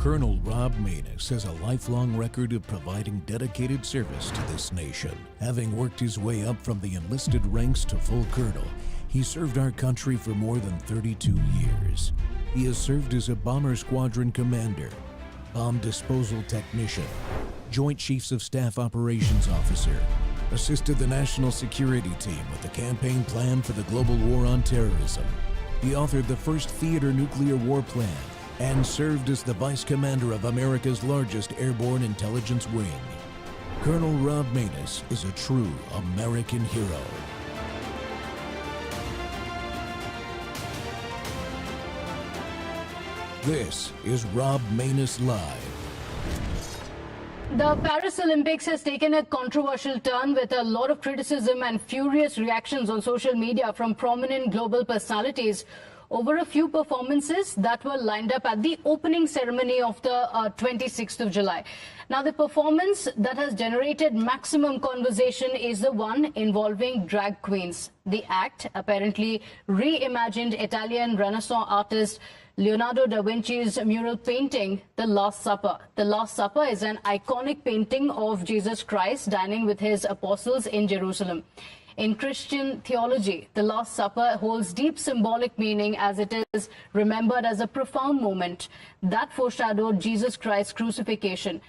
Colonel Rob Maness has a lifelong record of providing dedicated service to this nation. Having worked his way up from the enlisted ranks to full colonel, he served our country for more than 32 years. He has served as a bomber squadron commander, bomb disposal technician, Joint Chiefs of Staff operations officer, assisted the national security team with the campaign plan for the global war on terrorism. He authored the first theater nuclear war plan and served as the vice commander of America's largest airborne intelligence wing. Colonel Rob Maness is a true American hero. This is Rob Maness Live. The Paris Olympics has taken a controversial turn with a lot of criticism and furious reactions on social media from prominent global personalities over a few performances that were lined up at the opening ceremony of the 26th of July. Now, the performance that has generated maximum conversation is the one involving drag queens. The act apparently reimagined Italian Renaissance artist Leonardo da Vinci's mural painting, The Last Supper. The Last Supper is an iconic painting of Jesus Christ dining with his apostles in Jerusalem. In Christian theology, the Last Supper holds deep symbolic meaning as it is remembered as a profound moment that foreshadowed Jesus Christ's crucifixion.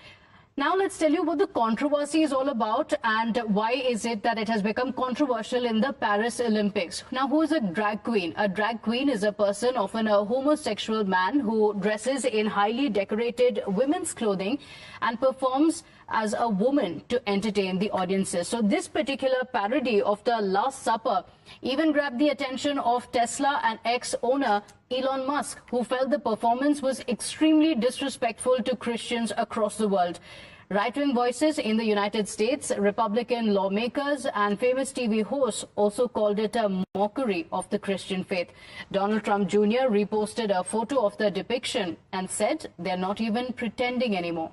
Now let's tell you what the controversy is all about and why is it that it has become controversial in the Paris Olympics. Now, who is a drag queen? A drag queen is a person, often a homosexual man, who dresses in highly decorated women's clothing and performs as a woman to entertain the audiences. So this particular parody of the Last Supper even grabbed the attention of Tesla and ex-owner Elon Musk, who felt the performance was extremely disrespectful to Christians across the world. Right-wing voices in the United States, Republican lawmakers and famous TV hosts also called it a mockery of the Christian faith. Donald Trump Jr. reposted a photo of the depiction and said they're not even pretending anymore.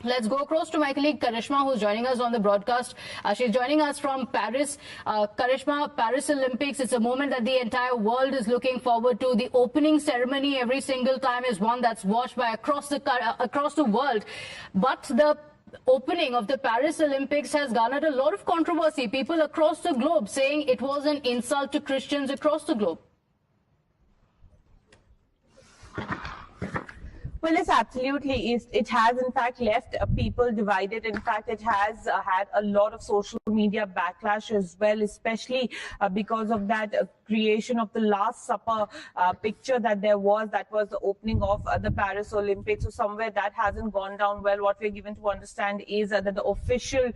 Let's go across to my colleague Karishma, who's joining us on the broadcast. She's joining us from Paris. Karishma, Paris Olympics, it's a moment that the entire world is looking forward to. The opening ceremony every single time is one that's watched by across the world. But the opening of the Paris Olympics has garnered a lot of controversy. People across the globe saying it was an insult to Christians across the globe. Well, yes, absolutely. It has, in fact, left people divided. In fact, it has had a lot of social media backlash as well, especially because of that creation of the Last Supper picture that was the opening of the Paris Olympics. So somewhere that hasn't gone down well. What we're given to understand is that the official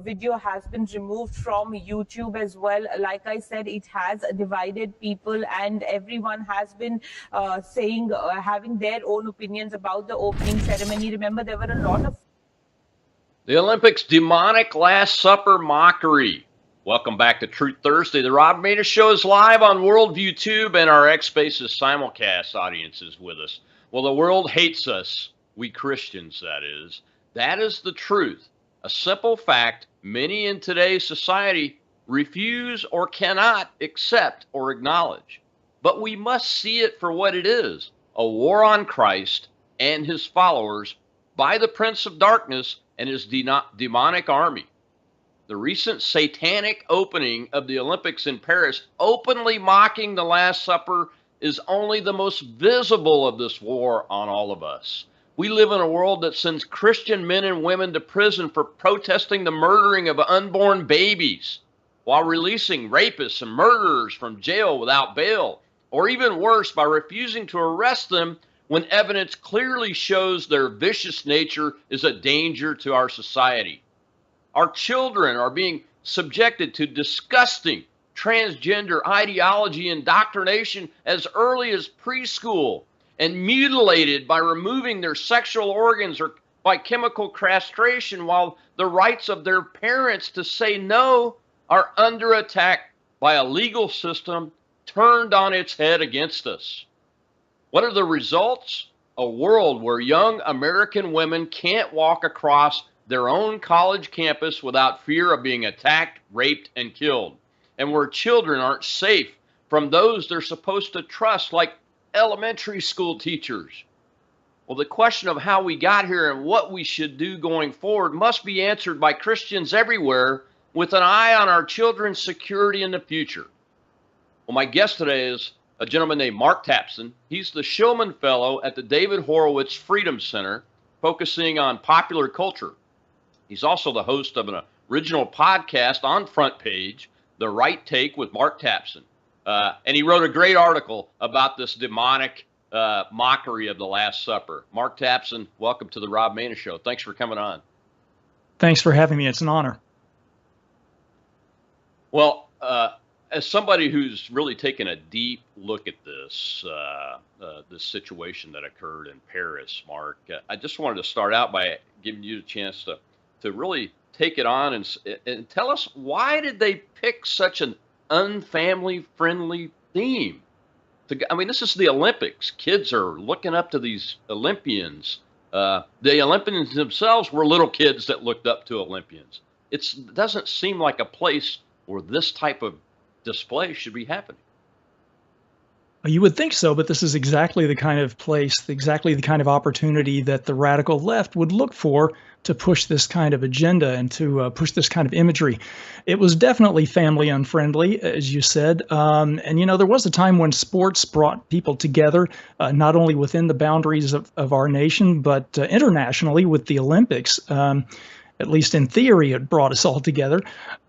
video has been removed from YouTube as well. Like I said, it has divided people and everyone has been saying, having their own opinions about the opening ceremony. Remember, there were a lot of the Olympics demonic Last Supper mockery. Welcome back to Truth Thursday. The Rob Maness Show is live on Worldview Tube, and our X Spaces simulcast audience is with us. Well, the world hates us, we Christians, that is. That is the truth. A simple fact many in today's society refuse or cannot accept or acknowledge. But we must see it for what it is, a war on Christ and his followers by the Prince of Darkness and his demonic army. The recent satanic opening of the Olympics in Paris, openly mocking the Last Supper, is only the most visible of this war on all of us. We live in a world that sends Christian men and women to prison for protesting the murdering of unborn babies, while releasing rapists and murderers from jail without bail, or even worse, by refusing to arrest them when evidence clearly shows their vicious nature is a danger to our society. Our children are being subjected to disgusting transgender ideology indoctrination as early as preschool and mutilated by removing their sexual organs or by chemical castration, while the rights of their parents to say no are under attack by a legal system turned on its head against us. What are the results? A world where young American women can't walk across their own college campus without fear of being attacked, raped, and killed, and where children aren't safe from those they're supposed to trust, like elementary school teachers. Well, the question of how we got here and what we should do going forward must be answered by Christians everywhere with an eye on our children's security in the future. Well, my guest today is a gentleman named Mark Tapson. He's the Shillman Fellow at the David Horowitz Freedom Center, focusing on popular culture. He's also the host of an original podcast on Front Page, The Right Take with Mark Tapson. And he wrote a great article about this demonic mockery of the Last Supper. Mark Tapson, welcome to the Rob Maness Show. Thanks for coming on. Thanks for having me. It's an honor. Well, as somebody who's really taken a deep look at this situation that occurred in Paris, Mark, I just wanted to start out by giving you a chance to really take it on and tell us, why did they pick such an unfamily-friendly theme? I mean, this is the Olympics. Kids are looking up to these Olympians. The Olympians themselves were little kids that looked up to Olympians. It doesn't seem like a place where this type of display should be happening. You would think so, but this is exactly the kind of place, exactly the kind of opportunity that the radical left would look for to push this kind of agenda and to push this kind of imagery. It was definitely family unfriendly, as you said. And, there was a time when sports brought people together, not only within the boundaries of our nation, but internationally with the Olympics. At least in theory, it brought us all together.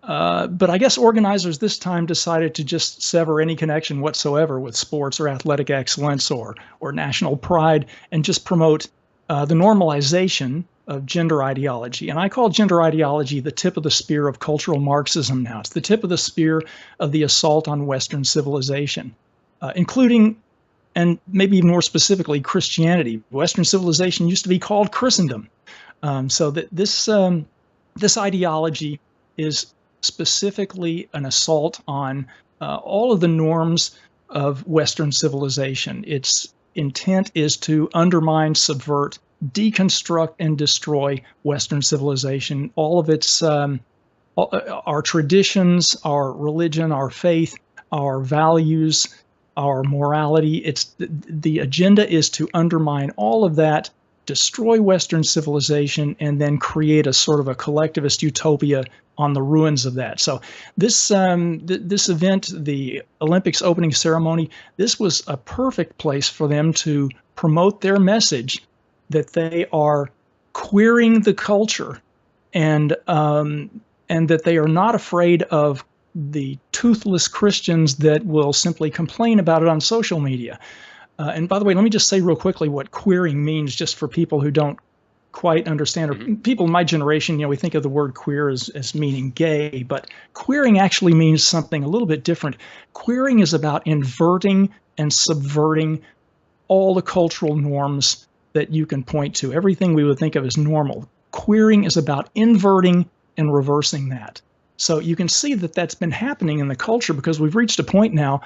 But I guess organizers this time decided to just sever any connection whatsoever with sports or athletic excellence or national pride, and just promote the normalization of gender ideology. And I call gender ideology the tip of the spear of cultural Marxism now. It's the tip of the spear of the assault on Western civilization, including, and maybe even more specifically, Christianity. Western civilization used to be called Christendom. So that this ideology is specifically an assault on all of the norms of Western civilization. Its intent is to undermine, subvert, deconstruct, and destroy Western civilization. All of its our traditions, our religion, our faith, our values, our morality. It's the agenda is to undermine all of that, destroy Western civilization, and then create a sort of a collectivist utopia on the ruins of that. So this event, the Olympics opening ceremony, this was a perfect place for them to promote their message that they are queering the culture, and that they are not afraid of the toothless Christians that will simply complain about it on social media. And by the way, let me just say real quickly what queering means, just for people who don't quite understand, or people in my generation, we think of the word queer as meaning gay, but queering actually means something a little bit different. Queering is about inverting and subverting all the cultural norms that you can point to, everything we would think of as normal. Queering is about inverting and reversing that. So you can see that that's been happening in the culture, because we've reached a point now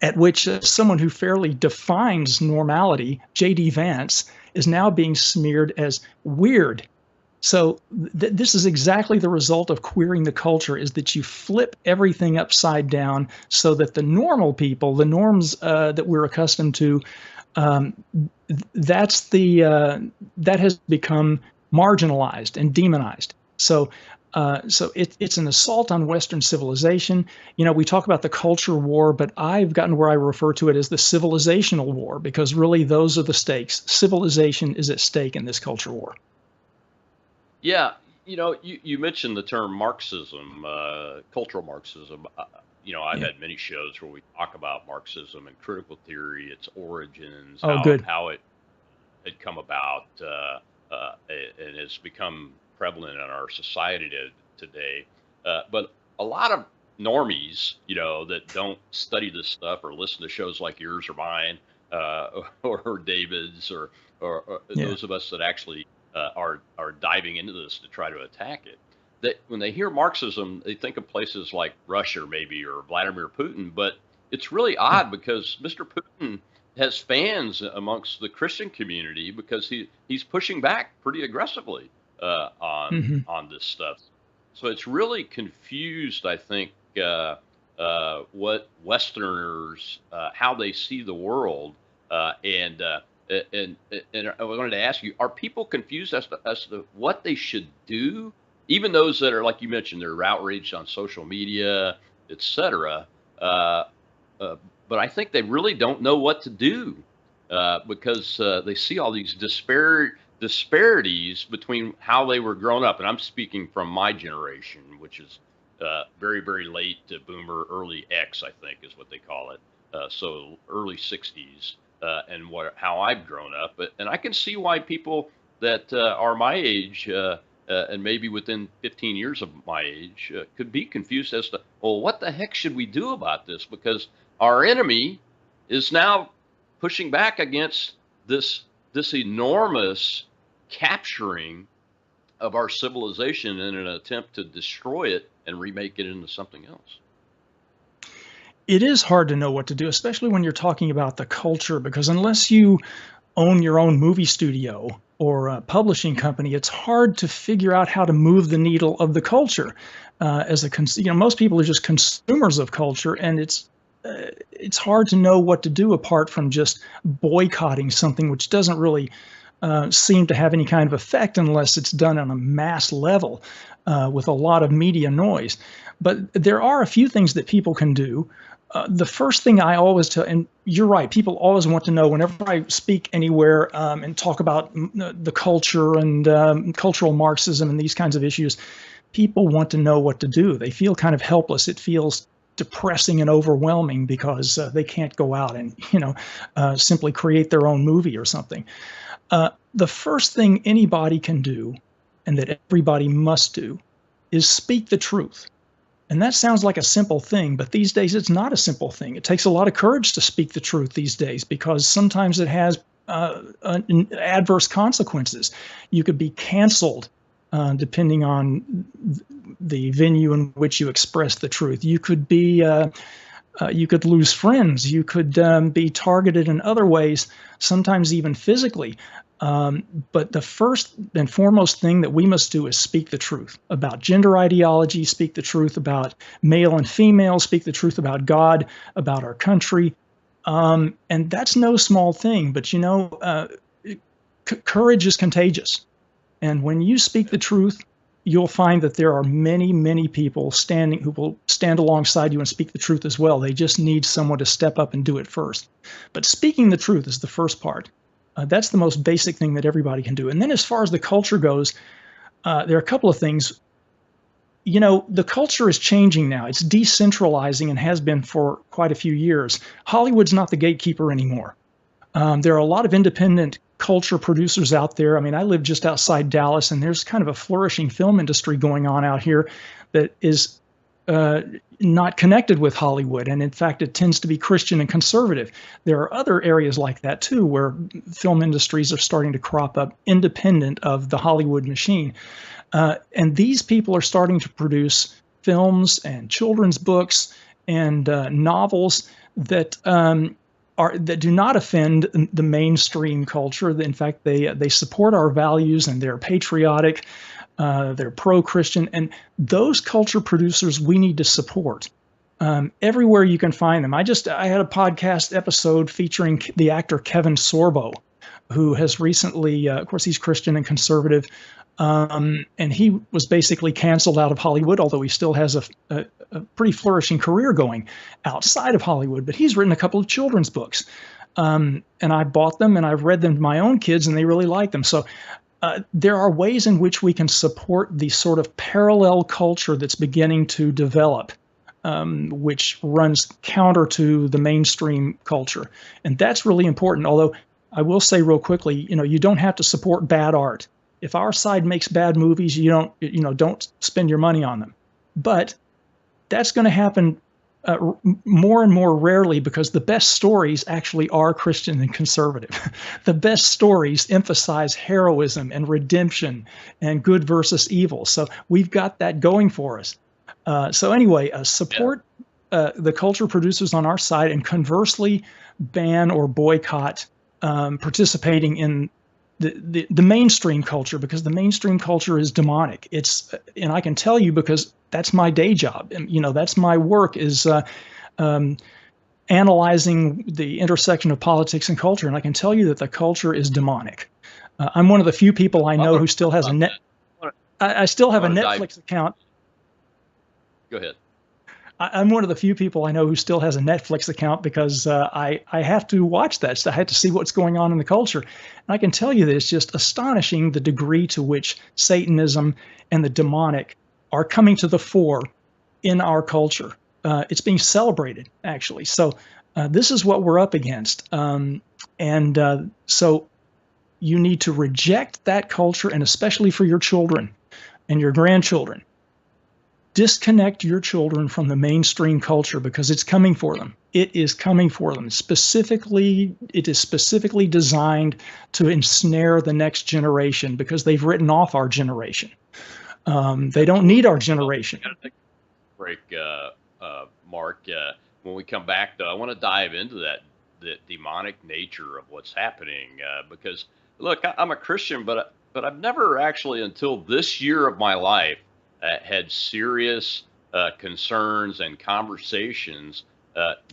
at which someone who fairly defines normality, J.D. Vance, is now being smeared as weird. So this is exactly the result of queering the culture, is that you flip everything upside down so that the normal people, the norms that we're accustomed to, that has become marginalized and demonized. So it's an assault on Western civilization. We talk about the culture war, but I've gotten where I refer to it as the civilizational war, because really those are the stakes. Civilization is at stake in this culture war. Yeah, you mentioned the term Marxism, cultural Marxism. I've had many shows where we talk about Marxism and critical theory, its origins, how it had come about, and it's become prevalent in our society today. But a lot of normies, that don't study this stuff or listen to shows like yours or mine, or David's, or those of us that actually are diving into this to try to attack it, that when they hear Marxism, they think of places like Russia maybe, or Vladimir Putin. But it's really odd, because Mr. Putin has fans amongst the Christian community, because he's pushing back pretty aggressively on this stuff. So it's really confused, I think, what Westerners, how they see the world, and And I wanted to ask you: are people confused as to what they should do? Even those that are, like you mentioned, they're outraged on social media, etc. Uh, but I think they really don't know what to do because they see all these disparities between how they were grown up. And I'm speaking from my generation, which is very, very late to boomer, early X, I think is what they call it. So early 60s and how I've grown up. And I can see why people that are my age and maybe within 15 years of my age could be confused as to, well, what the heck should we do about this? Because our enemy is now pushing back against this enormous capturing of our civilization in an attempt to destroy it and remake it into something else. It is hard to know what to do, especially when you're talking about the culture, because unless you own your own movie studio or a publishing company, it's hard to figure out how to move the needle of the culture. Most people are just consumers of culture, and it's hard to know what to do apart from just boycotting something, which doesn't really seem to have any kind of effect unless it's done on a mass level with a lot of media noise. But there are a few things that people can do. The first thing I always tell, and you're right, people always want to know whenever I speak anywhere and talk about the culture and cultural Marxism and these kinds of issues, people want to know what to do. They feel kind of helpless. It feels depressing and overwhelming because they can't go out and, simply create their own movie or something. The first thing anybody can do, and that everybody must do, is speak the truth. And that sounds like a simple thing, but these days it's not a simple thing. It takes a lot of courage to speak the truth these days because sometimes it has adverse consequences. You could be canceled depending on the venue in which you express the truth. You could be, you could lose friends. You could be targeted in other ways, sometimes even physically. But the first and foremost thing that we must do is speak the truth about gender ideology, speak the truth about male and female, speak the truth about God, about our country. And that's no small thing, but courage is contagious. And when you speak the truth, you'll find that there are many, many people who will stand alongside you and speak the truth as well. They just need someone to step up and do it first. But speaking the truth is the first part. That's the most basic thing that everybody can do. And then as far as the culture goes, there are a couple of things. The culture is changing now. It's decentralizing and has been for quite a few years. Hollywood's not the gatekeeper anymore. There are a lot of independent culture producers out there. I mean, I live just outside Dallas, and there's kind of a flourishing film industry going on out here that is not connected with Hollywood. And in fact, it tends to be Christian and conservative. There are other areas like that too, where film industries are starting to crop up independent of the Hollywood machine. And these people are starting to produce films and children's books and novels that that do not offend the mainstream culture. In fact, they support our values and they're patriotic. They're pro-Christian, and those culture producers we need to support everywhere you can find them. I had a podcast episode featuring the actor Kevin Sorbo, who has recently, of course, he's Christian and conservative, and he was basically canceled out of Hollywood, although he still has a pretty flourishing career going outside of Hollywood. But he's written a couple of children's books, and I bought them and I've read them to my own kids, and they really like them. So. There are ways in which we can support the sort of parallel culture that's beginning to develop, which runs counter to the mainstream culture. And that's really important. Although I will say real quickly, you don't have to support bad art. If our side makes bad movies, don't spend your money on them. But that's going to happen more and more rarely because the best stories actually are Christian and conservative. The best stories emphasize heroism and redemption and good versus evil. So we've got that going for us. So anyway, support the culture producers on our side, and conversely ban or boycott participating in the mainstream culture, because the mainstream culture is demonic. And I can tell you because that's my day job. And, that's my work is analyzing the intersection of politics and culture, and I can tell you that the culture is demonic. I'm one of the few people I know who still has a net. I still have a Netflix account. Go ahead. I'm one of the few people I know who still has a Netflix account because I have to watch that. So I have to see what's going on in the culture. And I can tell you that it's just astonishing the degree to which Satanism and the demonic are coming to the fore in our culture. It's being celebrated, actually. So this is what we're up against. So you need to reject that culture, and especially for your children and your grandchildren. Disconnect your children from the mainstream culture because it's coming for them. It is coming for them. It is specifically designed to ensnare the next generation because they've written off our generation. They don't need our generation. Break, Mark. When we come back, though, I want to dive into the demonic nature of what's happening because, look, I'm a Christian, but I've never actually, until this year of my life, had serious concerns and conversations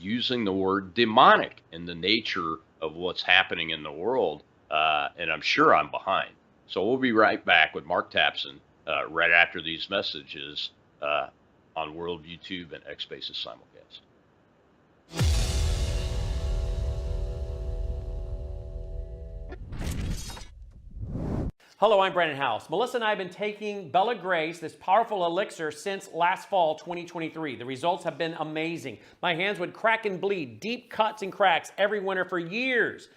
using the word demonic in the nature of what's happening in the world, and I'm sure I'm behind. So we'll be right back with Mark Tapson right after these messages on World YouTube and X Spaces simulcast. Hello, I'm Brandon House. Melissa and I have been taking Bella Grace, this powerful elixir, since last fall, 2023. The results have been amazing. My hands would crack and bleed, deep cuts and cracks every winter for years.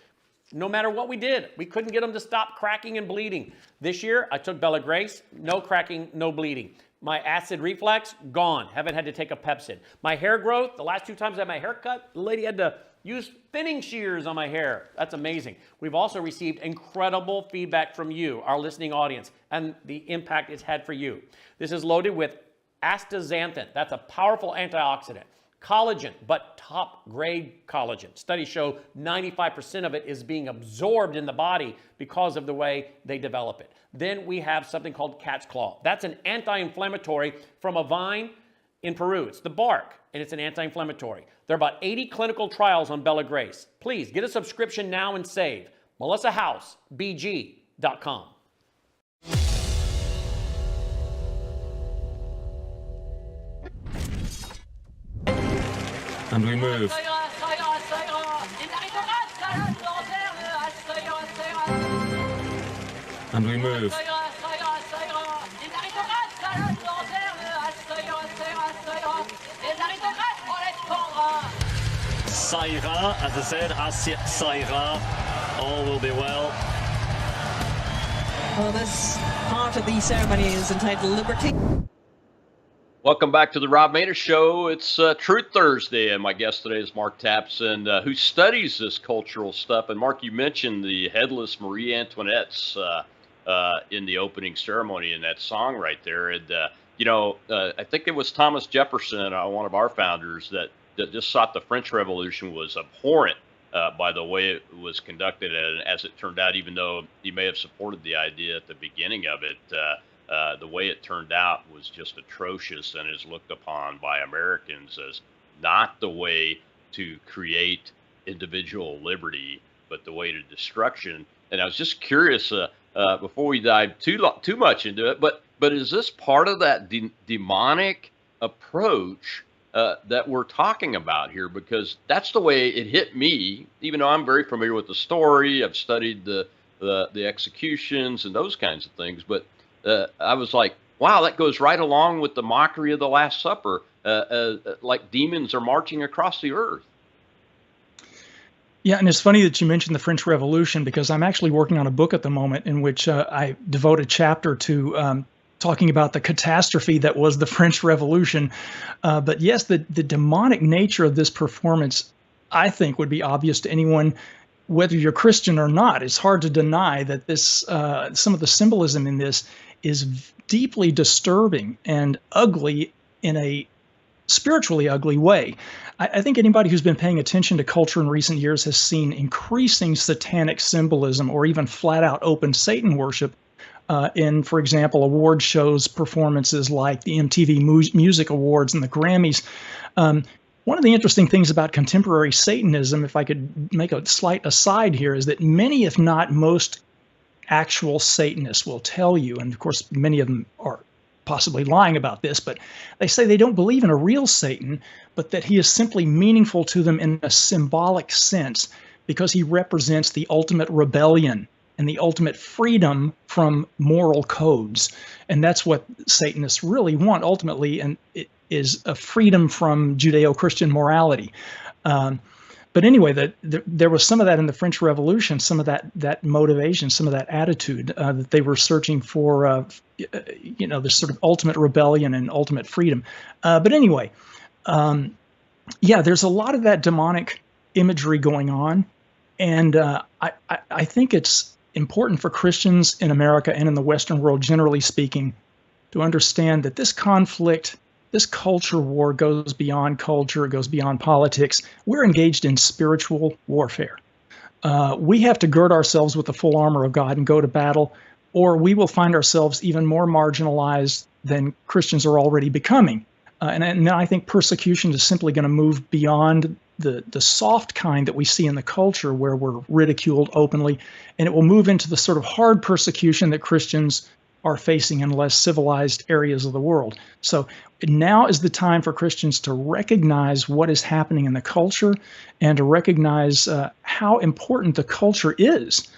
No matter what we did, we couldn't get them to stop cracking and bleeding. This year, I took Bella Grace, no cracking, no bleeding. My acid reflux, gone. Haven't had to take a Pepsid. My hair growth, the last 2 times I had my hair cut, the lady had to use thinning shears on my hair. That's amazing. We've also received incredible feedback from you, our listening audience, and the impact it's had for you. This is loaded with astaxanthin. That's a powerful antioxidant. Collagen, but top grade collagen. Studies show 95% of it is being absorbed in the body because of the way they develop it. Then we have something called cat's claw. That's an anti-inflammatory from a vine in Peru. It's the bark, and it's an anti-inflammatory. There are about 80 clinical trials on Bella Grace. Please get a subscription now and save. MelissaHouseBG.com. And we move. And we move. Ça ira, as I said, ça ira. All will be well. Well, this part of the ceremony is entitled Liberty. Welcome back to the Rob Maness Show. It's Truth Thursday, and my guest today is Mark Tapson, who studies this cultural stuff. And Mark, you mentioned the headless Marie Antoinette's in the opening ceremony in that song right there. And, I think it was Thomas Jefferson, one of our founders, that just thought the French Revolution was abhorrent by the way it was conducted. And as it turned out, even though he may have supported the idea at the beginning of it, the way it turned out was just atrocious and is looked upon by Americans as not the way to create individual liberty, but the way to destruction. And I was just curious, before we dive too much into it, but is this part of that demonic approach that we're talking about here? Because that's the way it hit me, even though I'm very familiar with the story. I've studied the executions and those kinds of things, but I was like, wow, that goes right along with the mockery of the Last Supper, like demons are marching across the earth. Yeah, and it's funny that you mentioned the French Revolution, because I'm actually working on a book at the moment in which I devote a chapter to talking about the catastrophe that was the French Revolution. But yes, the demonic nature of this performance, I think, would be obvious to anyone, whether you're Christian or not. It's hard to deny that this some of the symbolism in this is deeply disturbing and ugly in a spiritually ugly way. I think anybody who's been paying attention to culture in recent years has seen increasing satanic symbolism or even flat out open Satan worship in, for example, award shows, performances like the MTV Music Awards and the Grammys. One of the interesting things about contemporary Satanism, if I could make a slight aside here, is that many, if not most, actual Satanists will tell you, and of course many of them are possibly lying about this, but they say they don't believe in a real Satan, but that he is simply meaningful to them in a symbolic sense because he represents the ultimate rebellion and the ultimate freedom from moral codes. And that's what Satanists really want ultimately, and it is a freedom from Judeo-Christian morality. But anyway, there was some of that in the French Revolution, some of that motivation, some of that attitude that they were searching for, this sort of ultimate rebellion and ultimate freedom. But anyway, there's a lot of that demonic imagery going on, and I think it's important for Christians in America and in the Western world, generally speaking, to understand that this conflict, this culture war goes beyond culture, it goes beyond politics. We're engaged in spiritual warfare. We have to gird ourselves with the full armor of God and go to battle, or we will find ourselves even more marginalized than Christians are already becoming. And I think persecution is simply going to move beyond the soft kind that we see in the culture where we're ridiculed openly, and it will move into the sort of hard persecution that Christians are facing in less civilized areas of the world. So now is the time for Christians to recognize what is happening in the culture and to recognize how important the culture is,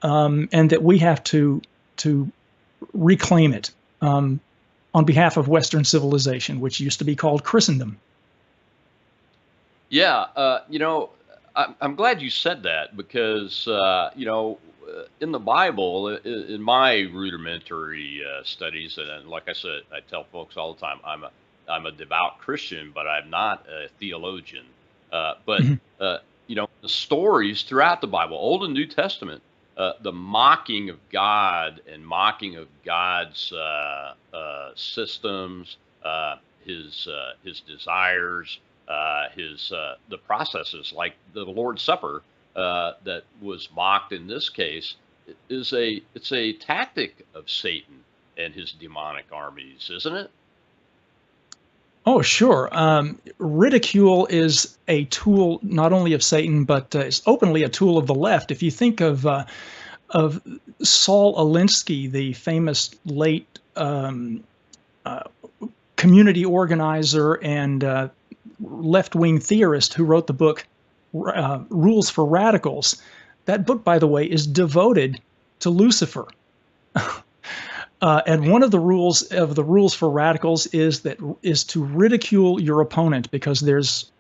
and that we have to reclaim it on behalf of Western civilization, which used to be called Christendom. Yeah, I'm glad you said that because, in the Bible, in my rudimentary studies, and like I said, I tell folks all the time, I'm a devout Christian, but I'm not a theologian. The stories throughout the Bible, Old and New Testament, the mocking of God and mocking of God's systems, his desires, the processes like the Lord's Supper that was mocked in this case it's a tactic of Satan and his demonic armies, isn't it? Oh, sure. Ridicule is a tool not only of Satan, but is openly a tool of the left. If you think of Saul Alinsky, the famous late community organizer and left-wing theorist who wrote the book Rules for Radicals. That book, by the way, is devoted to Lucifer. And one of the rules for radicals is to ridicule your opponent because there's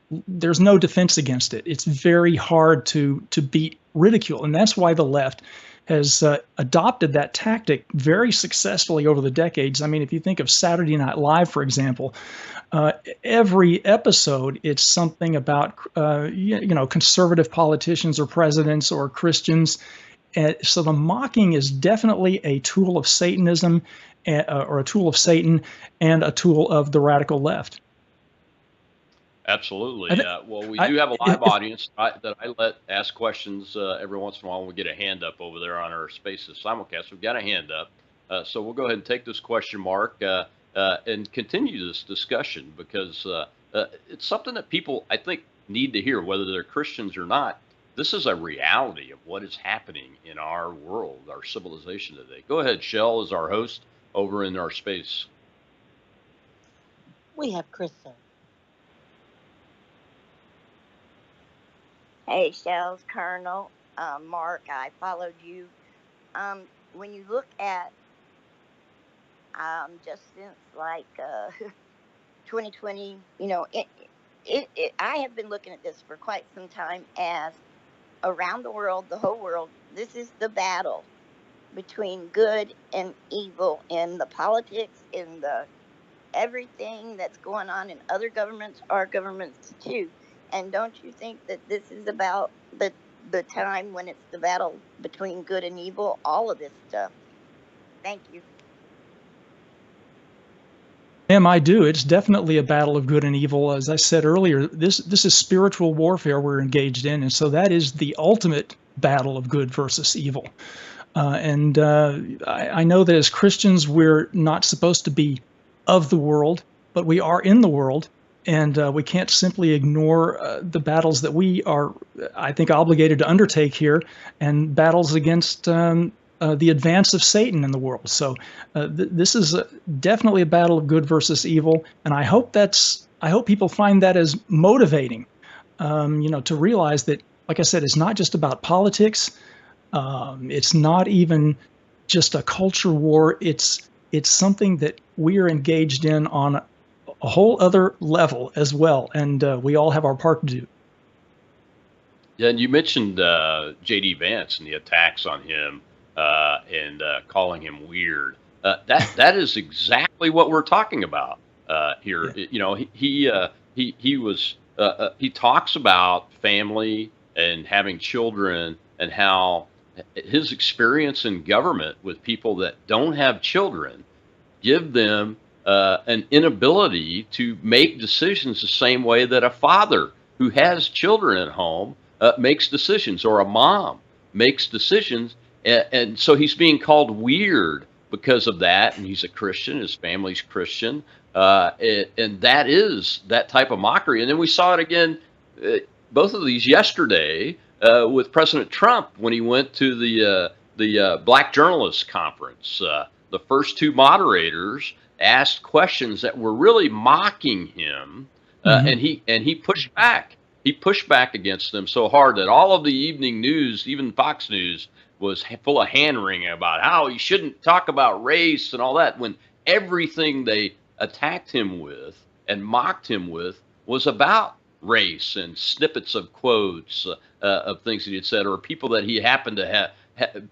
no defense against it. It's very hard to beat ridicule, and that's why the left has adopted that tactic very successfully over the decades. I mean, if you think of Saturday Night Live, for example, every episode it's something about conservative politicians or presidents or Christians. So the mocking is definitely a tool of Satanism, or a tool of Satan, and a tool of the radical left. Absolutely. Well, we do have a live audience that I let ask questions every once in a while when we get a hand up over there on our Spaces simulcast. We've got a hand up. So we'll go ahead and take this question, Mark, and continue this discussion because it's something that people, I think, need to hear, whether they're Christians or not. This is a reality of what is happening in our world, our civilization today. Go ahead, Shell is our host over in our space. We have Kristen. Hey, Shells, Colonel, Mark, I followed you. When you look at just since like 2020, I have been looking at this for quite some time as around the world, the whole world, this is the battle between good and evil in the politics, in the everything that's going on in other governments, our governments too. And don't you think that this is about the time when it's the battle between good and evil, all of this stuff? Thank you. Ma'am, I do. It's definitely a battle of good and evil. As I said earlier, this is spiritual warfare we're engaged in, and so that is the ultimate battle of good versus evil. I know that as Christians, we're not supposed to be of the world, but we are in the world. And we can't simply ignore the battles that we are, I think, obligated to undertake here, and battles against the advance of Satan in the world. So this is definitely a battle of good versus evil, and I hope people find that as motivating. To realize that, like I said, it's not just about politics. It's not even just a culture war. It's something that we are engaged in on a whole other level as well, and we all have our part to do. Yeah, and you mentioned J.D. Vance and the attacks on him and calling him weird. That is exactly what we're talking about here. Yeah. He talks about family and having children and how his experience in government with people that don't have children give them an inability to make decisions the same way that a father who has children at home makes decisions, or a mom makes decisions. And so he's being called weird because of that. And he's a Christian, his family's Christian. And that is that type of mockery. And then we saw it again, both of these yesterday, with President Trump when he went to the Black Journalists Conference. The first two moderators asked questions that were really mocking him, and he pushed back. He pushed back against them so hard that all of the evening news, even Fox News, was full of hand-wringing about how he shouldn't talk about race and all that, when everything they attacked him with and mocked him with was about race and snippets of quotes of things that he had said, or people that he happened to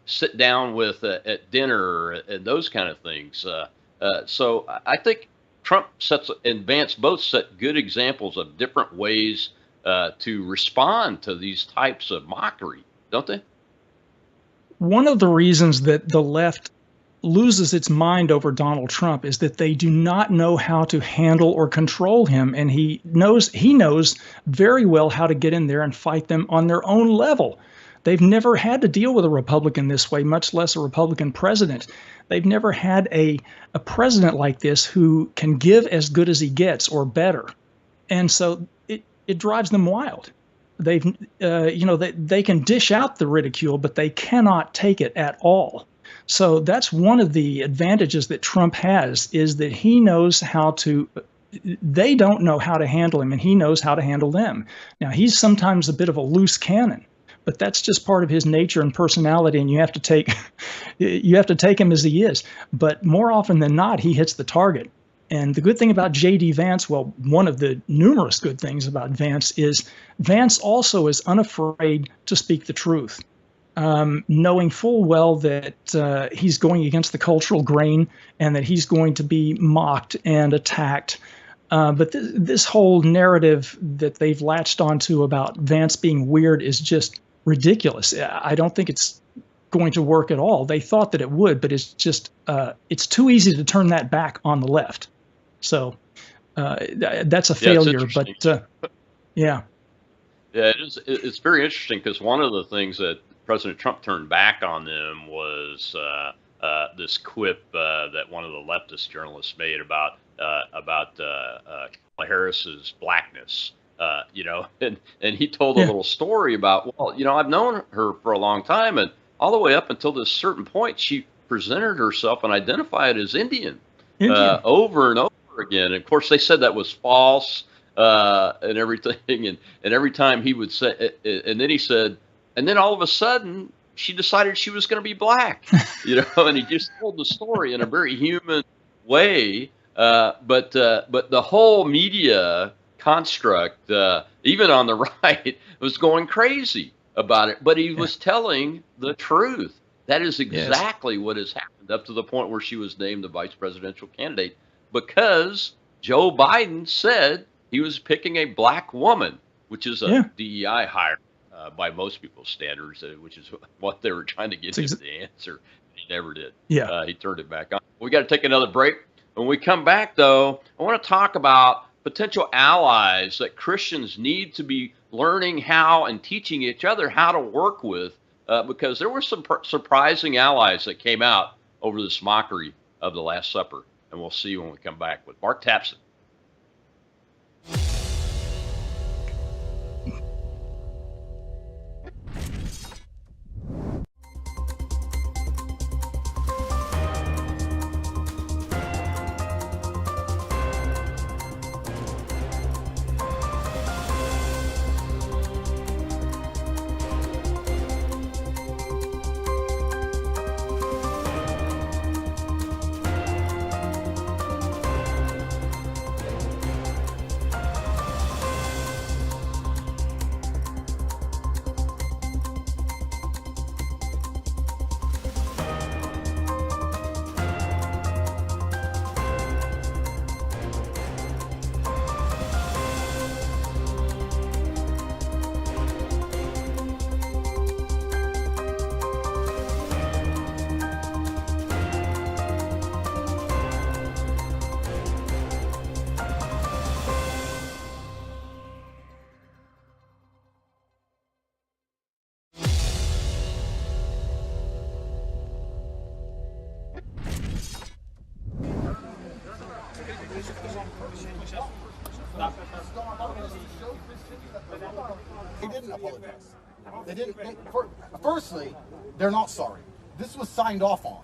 sit down with at dinner and those kind of things. So I think Trump and Vance both set good examples of different ways to respond to these types of mockery, don't they? One of the reasons that the left loses its mind over Donald Trump is that they do not know how to handle or control him, and he knows very well how to get in there and fight them on their own level. They've never had to deal with a Republican this way, much less a Republican president. They've never had a president like this who can give as good as he gets or better, and so it drives them wild. They can dish out the ridicule, but they cannot take it at all. So that's one of the advantages that Trump has, is that he knows they don't know how to handle him, and he knows how to handle them. Now, he's sometimes a bit of a loose cannon, but that's just part of his nature and personality, and you have to take him as he is. But more often than not, he hits the target. And the good thing about J.D. Vance, well, one of the numerous good things about Vance is Vance also is unafraid to speak the truth, knowing full well that he's going against the cultural grain and that he's going to be mocked and attacked. But this whole narrative that they've latched onto about Vance being weird is just ridiculous. I don't think it's going to work at all. They thought that it would, but it's just it's too easy to turn that back on the left. So that's a failure. But yeah. Yeah, it's very interesting, because one of the things that President Trump turned back on them was this quip that one of the leftist journalists made about Kamala Harris's blackness. And he told a little story about, I've known her for a long time, and all the way up until this certain point, she presented herself and identified as Indian. Over and over again. And of course, they said that was false and everything. And every time he would say, and then he said, and then all of a sudden, she decided she was going to be black, and he just told the story in a very human way. But the whole media construct, even on the right, was going crazy about it. But he was telling the truth. That is exactly what has happened up to the point where she was named the vice presidential candidate, because Joe Biden said he was picking a black woman, which is a DEI hire by most people's standards, which is what they were trying to get him to answer. He never did. He turned it back on. We got to take another break. When we come back, though, I want to talk about potential allies that Christians need to be learning how and teaching each other how to work with, because there were some surprising allies that came out over this mockery of the Last Supper. And we'll see you when we come back with Mark Tapson. They didn't. Firstly, they're not sorry. This was signed off on.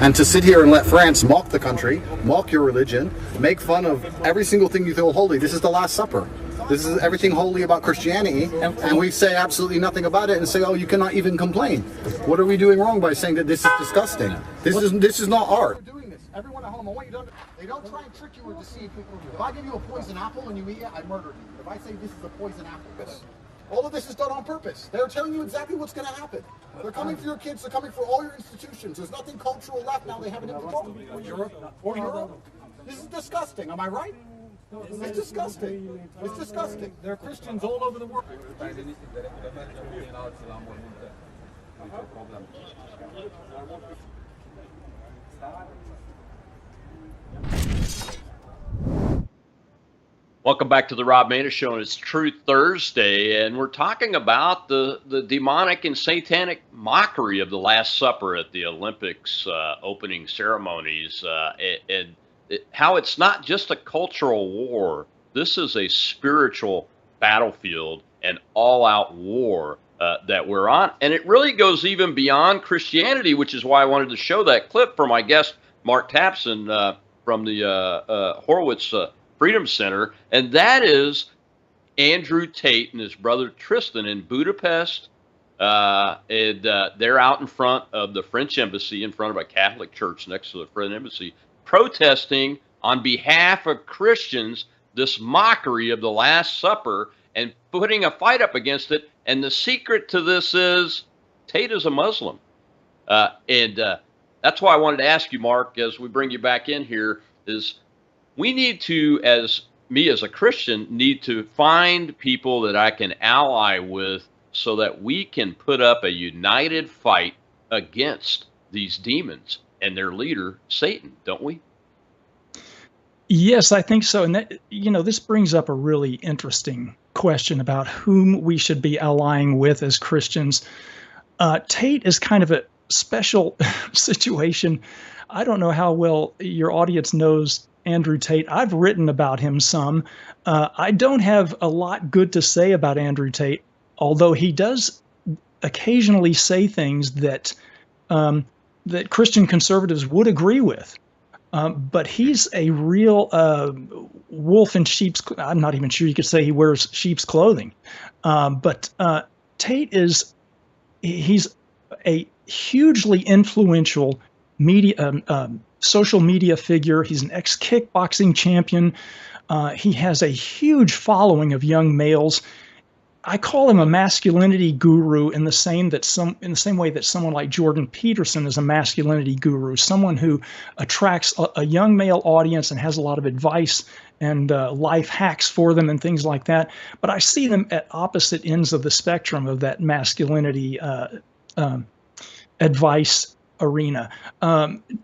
And to sit here and let France mock the country, mock your religion, make fun of every single thing you hold holy. This is the Last Supper. This is everything holy about Christianity, and we say absolutely nothing about it and say, oh, you cannot even complain. What are we doing wrong by saying that this is disgusting? This is not art. Doing this. Everyone at home, I want you to understand. They don't try and trick you or deceive you. If I give you a poison apple and you eat it, I murdered you. If I say this is a poison apple, all of this is done on purpose. They're telling you exactly what's going to happen. They're coming for your kids. They're coming for all your institutions. There's nothing cultural left now. They have it in control. Or Europe. This is disgusting. Am I right? It's disgusting. It's disgusting. There are Christians all over the world. Welcome back to the Rob Maness Show, and it's Truth Thursday, and we're talking about the demonic and satanic mockery of the Last Supper at the Olympics opening ceremonies, and how it's not just a cultural war. This is a spiritual battlefield and all-out war that we're on, and it really goes even beyond Christianity, which is why I wanted to show that clip for my guest, Mark Tapson, from the Horowitz Freedom Center, and that is Andrew Tate and his brother Tristan in Budapest. And they're out in front of the French embassy, in front of a Catholic church next to the French embassy, protesting on behalf of Christians this mockery of the Last Supper and putting a fight up against it. And the secret to this is Tate is a Muslim. And that's why I wanted to ask you, Mark, as we bring you back in here, is we need to, as a Christian, need to find people that I can ally with so that we can put up a united fight against these demons and their leader, Satan, don't we? Yes, I think so. And that, this brings up a really interesting question about whom we should be allying with as Christians. Tate is kind of a special situation. I don't know how well your audience knows Andrew Tate. I've written about him some. I don't have a lot good to say about Andrew Tate, although he does occasionally say things that that Christian conservatives would agree with. But he's a real wolf in sheep's. I'm not even sure you could say he wears sheep's clothing. But Tate he's a hugely influential social media figure. He's an ex-kickboxing champion. He has a huge following of young males. I call him a masculinity guru in the same way that someone like Jordan Peterson is a masculinity guru, someone who attracts a young male audience and has a lot of advice and life hacks for them and things like that. But I see them at opposite ends of the spectrum of that masculinity advice arena.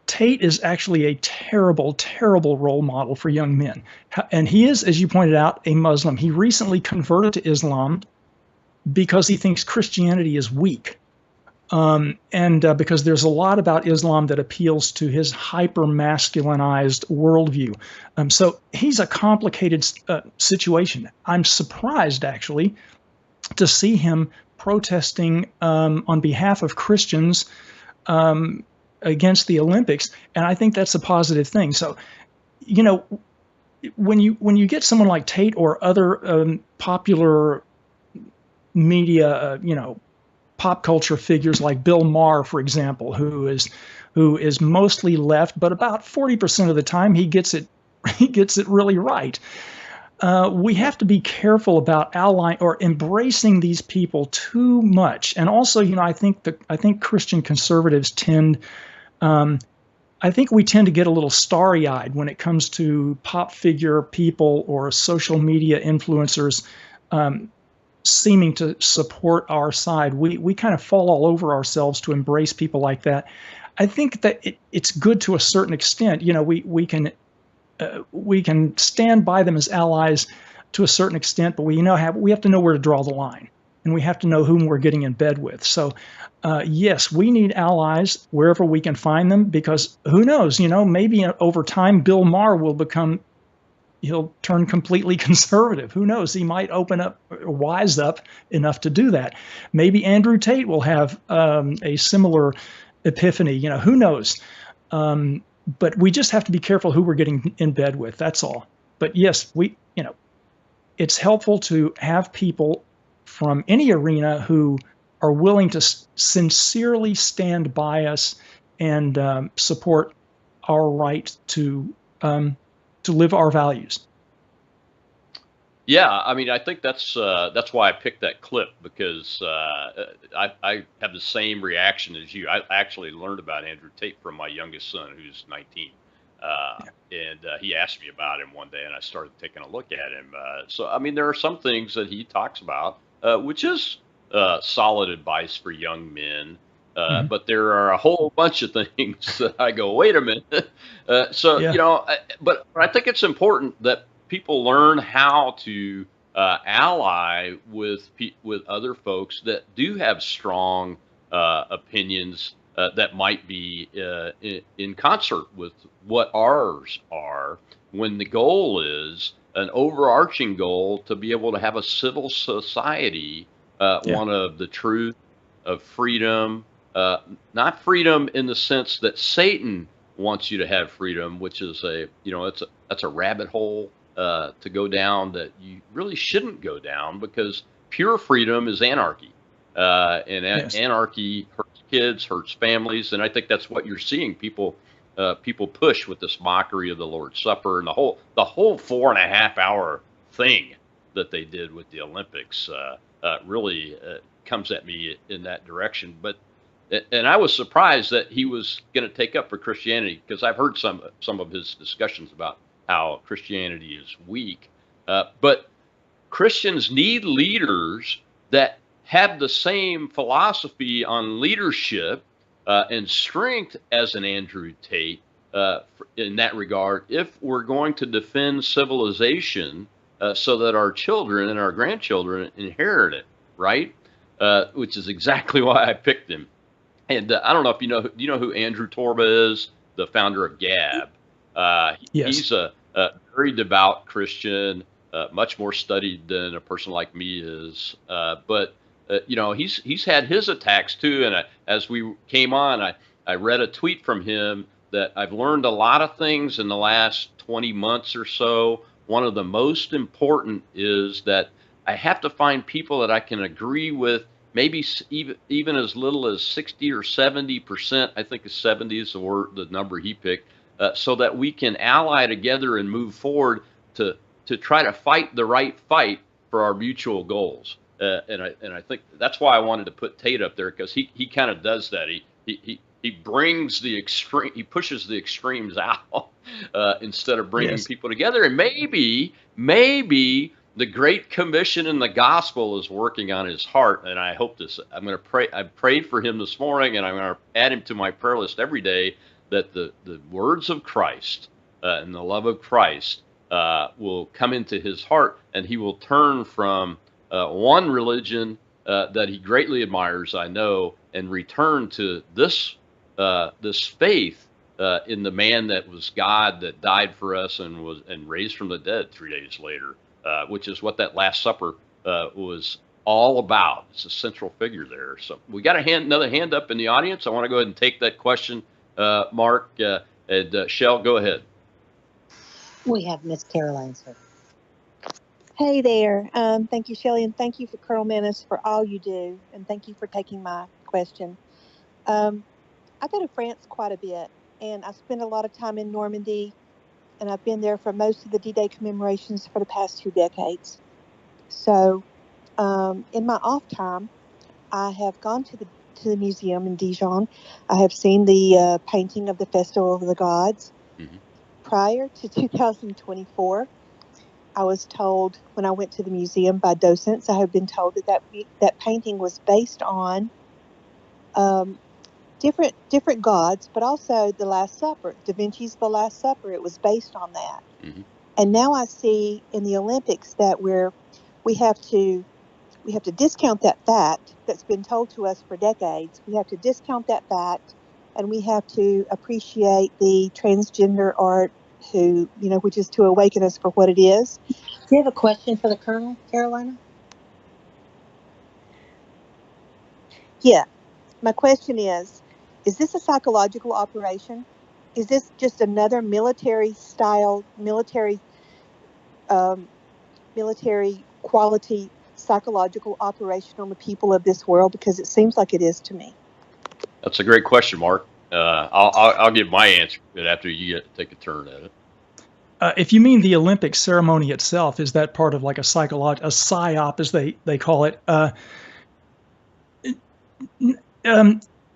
Tate is actually a terrible, terrible role model for young men. And he is, as you pointed out, a Muslim. He recently converted to Islam because he thinks Christianity is weak. And because there's a lot about Islam that appeals to his hyper-masculinized worldview. So he's a complicated situation. I'm surprised, actually, to see him protesting on behalf of Christians against the Olympics, and I think that's a positive thing. So, when you get someone like Tate or other popular media, pop culture figures like Bill Maher, for example, who is mostly left, but about 40% of the time he gets it really right. We have to be careful about allying or embracing these people too much. And also, I think Christian conservatives tend to get a little starry-eyed when it comes to pop figure people or social media influencers seeming to support our side. We kind of fall all over ourselves to embrace people like that. I think that it's good to a certain extent. We can stand by them as allies to a certain extent, but we have to know where to draw the line, and we have to know whom we're getting in bed with. So, yes, we need allies wherever we can find them, because who knows? Maybe over time Bill Maher will become he'll turn completely conservative. Who knows? He might wise up enough to do that. Maybe Andrew Tate will have a similar epiphany. Who knows? But we just have to be careful who we're getting in bed with. That's all. But yes, it's helpful to have people from any arena who are willing to sincerely stand by us and support our right to live our values. Yeah, I mean, I think that's why I picked that clip, because I have the same reaction as you. I actually learned about Andrew Tate from my youngest son, who's 19, and he asked me about him one day, and I started taking a look at him. So, I mean, there are some things that he talks about, which is solid advice for young men. But there are a whole bunch of things that I go, wait a minute. But I think it's important that people learn how to ally with other folks that do have strong opinions that might be in concert with what ours are, when the goal is an overarching goal to be able to have a civil society, one of the truth, of freedom, not freedom in the sense that Satan wants you to have freedom, which is that's a rabbit hole to go down that you really shouldn't go down, because pure freedom is anarchy, and anarchy hurts kids, hurts families, and I think that's what you're seeing people push with this mockery of the Lord's Supper and the whole 4.5 hour thing that they did with the Olympics. Really comes at me in that direction, and I was surprised that he was going to take up for Christianity, because I've heard some of his discussions about how Christianity is weak. But Christians need leaders that have the same philosophy on leadership and strength as an Andrew Tate in that regard, if we're going to defend civilization so that our children and our grandchildren inherit it, right? Which is exactly why I picked him. And I don't know if do you know who Andrew Torba is, the founder of Gab? Yes. He's a very devout Christian, much more studied than a person like me is. But he's had his attacks too. And as we came on, I read a tweet from him that I've learned a lot of things in the last 20 months or so. One of the most important is that I have to find people that I can agree with, maybe even as little as 60 or 70%. I think 70 is the number he picked, so that we can ally together and move forward to try to fight the right fight for our mutual goals. And I think that's why I wanted to put Tate up there, because he kind of does that. He brings the extreme, he pushes the extremes out instead of bringing people together. And maybe the Great Commission in the gospel is working on his heart. And I hope I'm going to pray. I prayed for him this morning, and I'm going to add him to my prayer list every day, that the words of Christ and the love of Christ will come into his heart, and he will turn from one religion that he greatly admires, I know, and return to this faith in the man that was God, that died for us and raised from the dead 3 days later, which is what that Last Supper was all about. It's a central figure there. So we got another hand up in the audience. I want to go ahead and take that question, Mark, and Shell, go ahead. We have Miss Caroline, sir. Hey there. Thank you, Shelley, and thank you for Colonel Maness for all you do, and thank you for taking my question. I go to France quite a bit, and I spend a lot of time in Normandy, and I've been there for most of the D-Day commemorations for the past 2 decades. So in my off time, I have gone to the museum in Dijon. I have seen the painting of the Festival of the Gods. Mm-hmm. Prior to 2024, I was told, when I went to the museum by docents, I have been told that painting was based on different gods, but also the Last Supper, Da Vinci's The Last Supper. It was based on that. Mm-hmm. And now I see in the Olympics that we have to discount that fact that's been told to us for decades. We have to discount that fact, and we have to appreciate the transgender art who, which is to awaken us for what it is. Do you have a question for the Colonel, Carolina? Yeah. My question is this a psychological operation? Is this just another military quality psychological operation on the people of this world? Because it seems like it is to me. That's a great question, Mark. I'll give my answer after you take a turn at it. If you mean the Olympic ceremony itself, is that part of like a psyop, as they call it?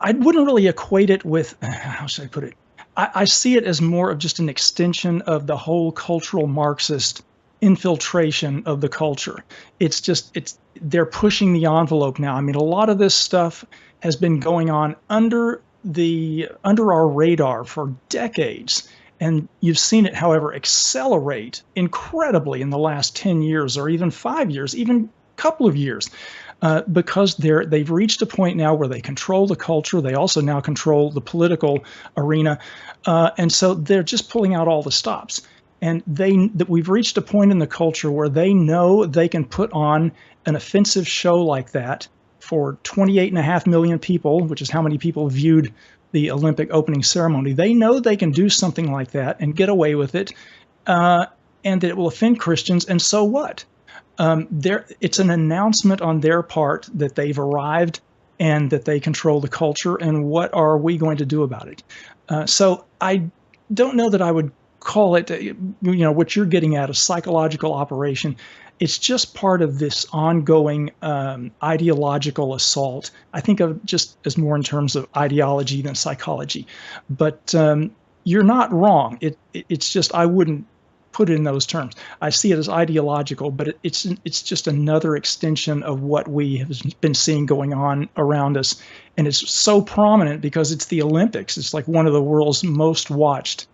I wouldn't really equate it with, how should I put it? I see it as more of just an extension of the whole cultural Marxist infiltration of the culture. They're pushing the envelope now. I mean, a lot of this stuff has been going on under our radar for decades. And you've seen it, however, accelerate incredibly in the last 10 years or even 5 years, even a couple of years. Because they've reached a point now where they control the culture. They also now control the political arena. And so they're just pulling out all the stops. And we've reached a point in the culture where they know they can put on an offensive show like that for 28.5 million people, which is how many people viewed the Olympic opening ceremony. They know they can do something like that and get away with it, and that it will offend Christians. And so what? It's an announcement on their part that they've arrived and that they control the culture, and what are we going to do about it? So I don't know that I would call it, what you're getting at, a psychological operation. It's just part of this ongoing ideological assault. I think of just as more in terms of ideology than psychology. But you're not wrong. It's just, I wouldn't put it in those terms. I see it as ideological, but it's just another extension of what we have been seeing going on around us. And it's so prominent because it's the Olympics. It's like one of the world's most watched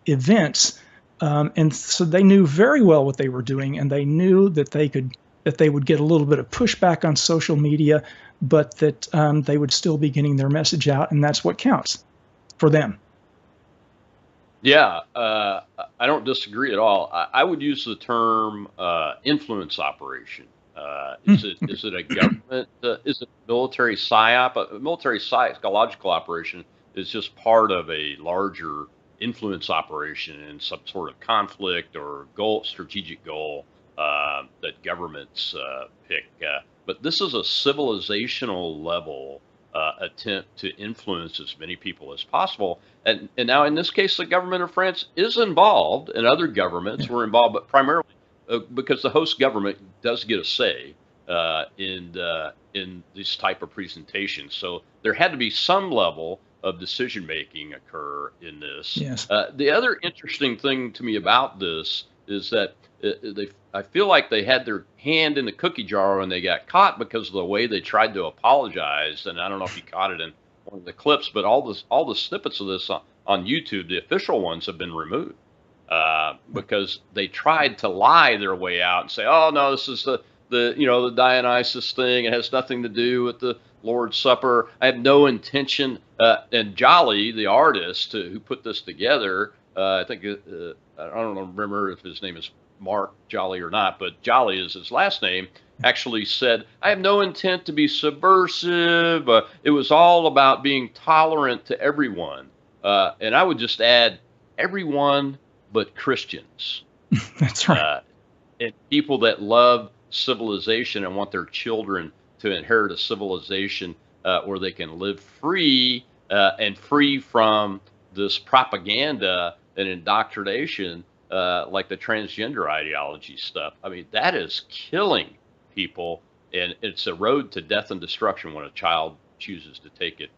events. And so they knew very well what they were doing, and they knew that they would get a little bit of pushback on social media, but that they would still be getting their message out, and that's what counts for them. Yeah, I don't disagree at all. I would use the term influence operation. Is it a government? Is it military psyop? A military psychological operation is just part of a larger influence operation in some sort of conflict or strategic goal that governments pick. But this is a civilizational level attempt to influence as many people as possible. And now in this case, the government of France is involved, and other governments were involved, but primarily because the host government does get a say in this type of presentation. So there had to be some level of decision making occur in this. Yes. The other interesting thing to me about this is that I feel like they had their hand in the cookie jar when they got caught because of the way they tried to apologize. And I don't know if you caught it in one of the clips, but all the snippets of this on YouTube, the official ones, have been removed because they tried to lie their way out and say, "Oh no, this is the Dionysus thing. It has nothing to do with the Lord's Supper. I have no intention." And Jolly, the artist who put this together, I think I don't remember if his name is Mark Jolly or not, but Jolly is his last name, actually said, "I have no intent to be subversive. It was all about being tolerant to everyone." And I would just add, everyone but Christians. That's right. And people that love civilization and want their children to inherit a civilization where they can live free and free from this propaganda and indoctrination like the transgender ideology stuff. I mean, that is killing people, and it's a road to death and destruction when a child chooses to take it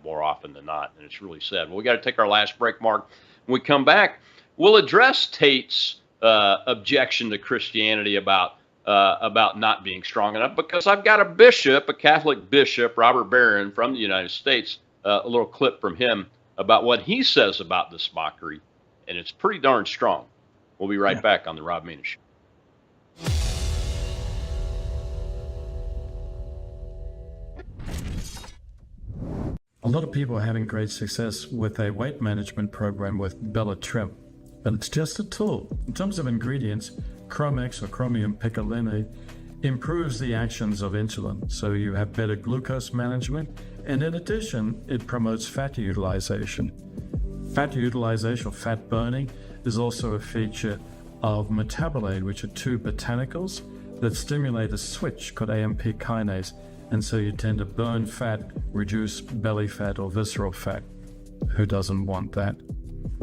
more often than not, and it's really sad. Well, we got to take our last break, Mark. When we come back, we'll address Tate's objection to Christianity about not being strong enough, because I've got a Catholic bishop, Robert Barron from the United States, a little clip from him about what he says about this mockery, and it's pretty darn strong. We'll be right back on the Rob Maness Show. A lot of people are having great success with a weight management program with Bella Trim. but it's just a tool. In terms of ingredients, Chromex or chromium picolinate improves the actions of insulin, so you have better glucose management, and in addition, it promotes fat utilization. Fat utilization or fat burning is also a feature of metabolite, which are two botanicals that stimulate a switch called AMP kinase, and so you tend to burn fat, reduce belly fat or visceral fat. Who doesn't want that?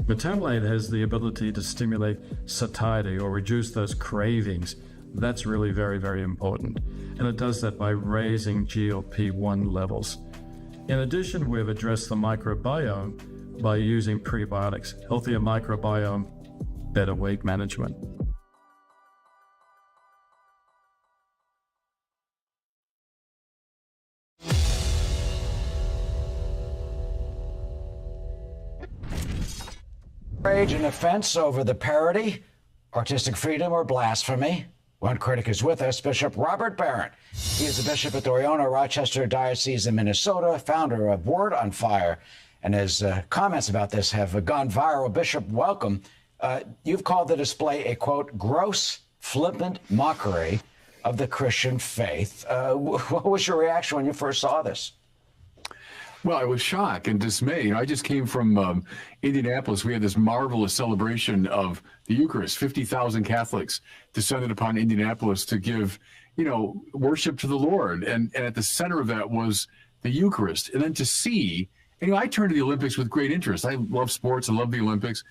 Metabolite has the ability to stimulate satiety or reduce those cravings. That's really very, very important. And it does that by raising GLP-1 levels. In addition, we've addressed the microbiome by using prebiotics. Healthier microbiome, better weight management. Rage and offense over the parody, artistic freedom, or blasphemy. One critic is with us, Bishop Robert Barron. He is the bishop at the Oriona Rochester Diocese in Minnesota, founder of Word on Fire, and his comments about this have gone viral. Bishop, welcome. You've called the display a, quote, gross, flippant mockery of the Christian faith. What was your reaction when you first saw this? Well, I was shocked and dismayed. You know, I just came from Indianapolis. We had this marvelous celebration of the Eucharist. 50,000 Catholics descended upon Indianapolis to give, worship to the Lord. And at the center of that was the Eucharist. And then to see, and, I turn to the Olympics with great interest. I love sports. I love the Olympics.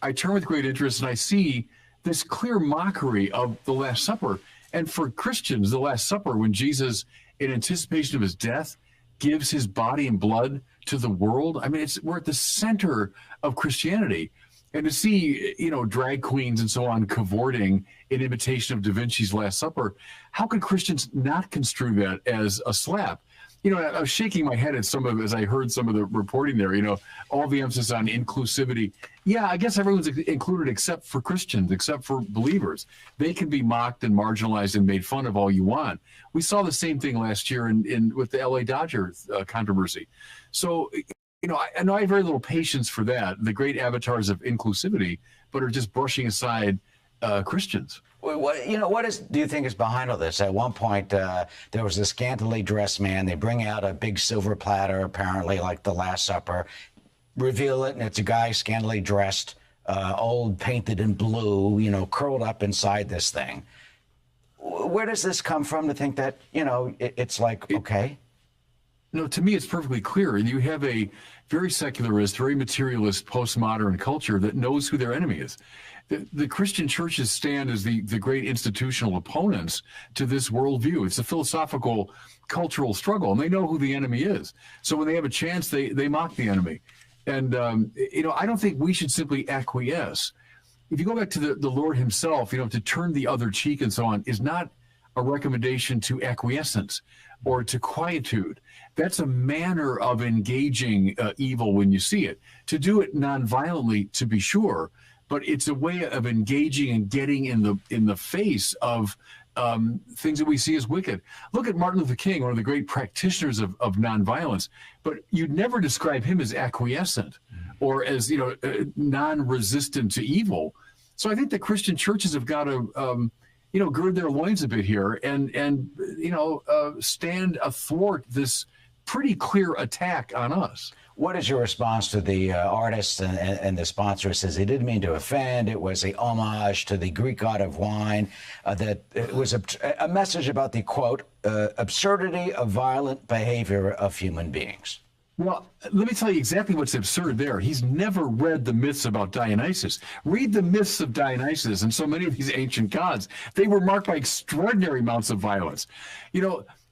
I turn with great interest and I see this clear mockery of the Last Supper. And for Christians, the Last Supper, when Jesus, in anticipation of his death, gives his body and blood to the world. I mean, we're at the center of Christianity. And to see, drag queens and so on cavorting in imitation of Da Vinci's Last Supper, how could Christians not construe that as a slap? I was shaking my head at as I heard some of the reporting there, all the emphasis on inclusivity. Yeah, I guess everyone's included except for Christians, except for believers. They can be mocked and marginalized and made fun of all you want. We saw the same thing last year with the LA Dodgers controversy. So, I know I have very little patience for that, the great avatars of inclusivity, but are just brushing aside Christians. What do you think is behind all this? At one point, there was a scantily dressed man. They bring out a big silver platter, apparently like the Last Supper, reveal it, and it's a guy scantily dressed, old, painted in blue, curled up inside this thing. Where does this come from to think that, it's like, okay? No, to me, it's perfectly clear. You have a very secularist, very materialist, postmodern culture that knows who their enemy is. The Christian churches stand as the great institutional opponents to this worldview. It's a philosophical, cultural struggle, and they know who the enemy is. So when they have a chance, they mock the enemy. And, I don't think we should simply acquiesce. If you go back to the Lord himself, to turn the other cheek and so on is not a recommendation to acquiescence or to quietude. That's a manner of engaging evil when you see it. To do it nonviolently, to be sure, but it's a way of engaging and getting in the face of things that we see as wicked. Look at Martin Luther King, one of the great practitioners of nonviolence, but you'd never describe him as acquiescent or as non-resistant to evil. So I think the Christian churches have got to gird their loins a bit here and stand athwart this pretty clear attack on us. What is your response to the artist and the sponsor says he didn't mean to offend? It was a homage to the Greek god of wine. That it was a message about the, quote, absurdity of violent behavior of human beings. Well, let me tell you exactly what's absurd there. He's never read the myths about Dionysus. Read the myths of Dionysus and so many of these ancient gods. They were marked by extraordinary amounts of violence.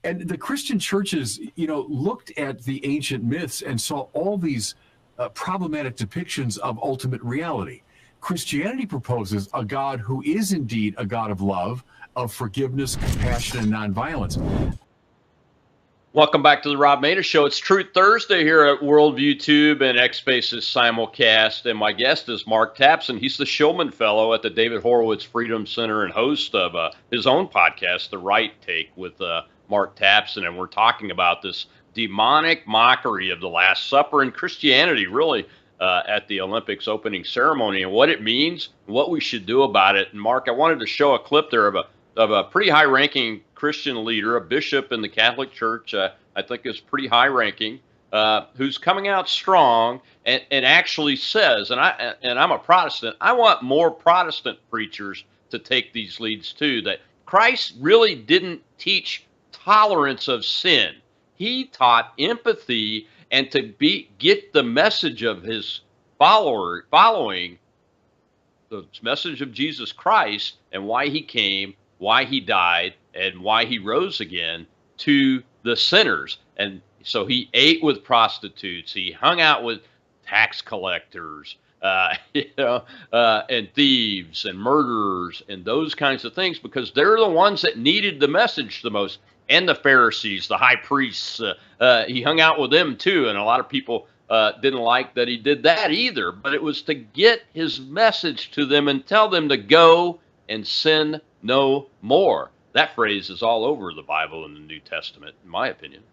And the Christian churches, looked at the ancient myths and saw all these problematic depictions of ultimate reality. Christianity proposes a God who is indeed a God of love, of forgiveness, compassion, and nonviolence. Welcome back to the Rob Maness Show. It's Truth Thursday here at Worldview Tube and X-Spaces simulcast, and my guest is Mark Tapson. He's the Showman Fellow at the David Horowitz Freedom Center and host of his own podcast, The Right Take, with Mark Tapson, and we're talking about this demonic mockery of the Last Supper and Christianity, really, at the Olympics opening ceremony, and what it means, and what we should do about it. And Mark, I wanted to show a clip there of a pretty high-ranking Christian leader, a bishop in the Catholic Church. I think is pretty high-ranking, who's coming out strong and actually says, and I'm a Protestant, I want more Protestant preachers to take these leads too, that Christ really didn't teach tolerance of sin. He taught empathy and to get the message of his following the message of Jesus Christ and why he came, why he died, and why he rose again to the sinners. And so he ate with prostitutes, he hung out with tax collectors, and thieves and murderers and those kinds of things, because they're the ones that needed the message the most. And the Pharisees, the high priests, he hung out with them too. And a lot of people didn't like that he did that either. But it was to get his message to them and tell them to go and sin no more. That phrase is all over the Bible and the New Testament, in my opinion.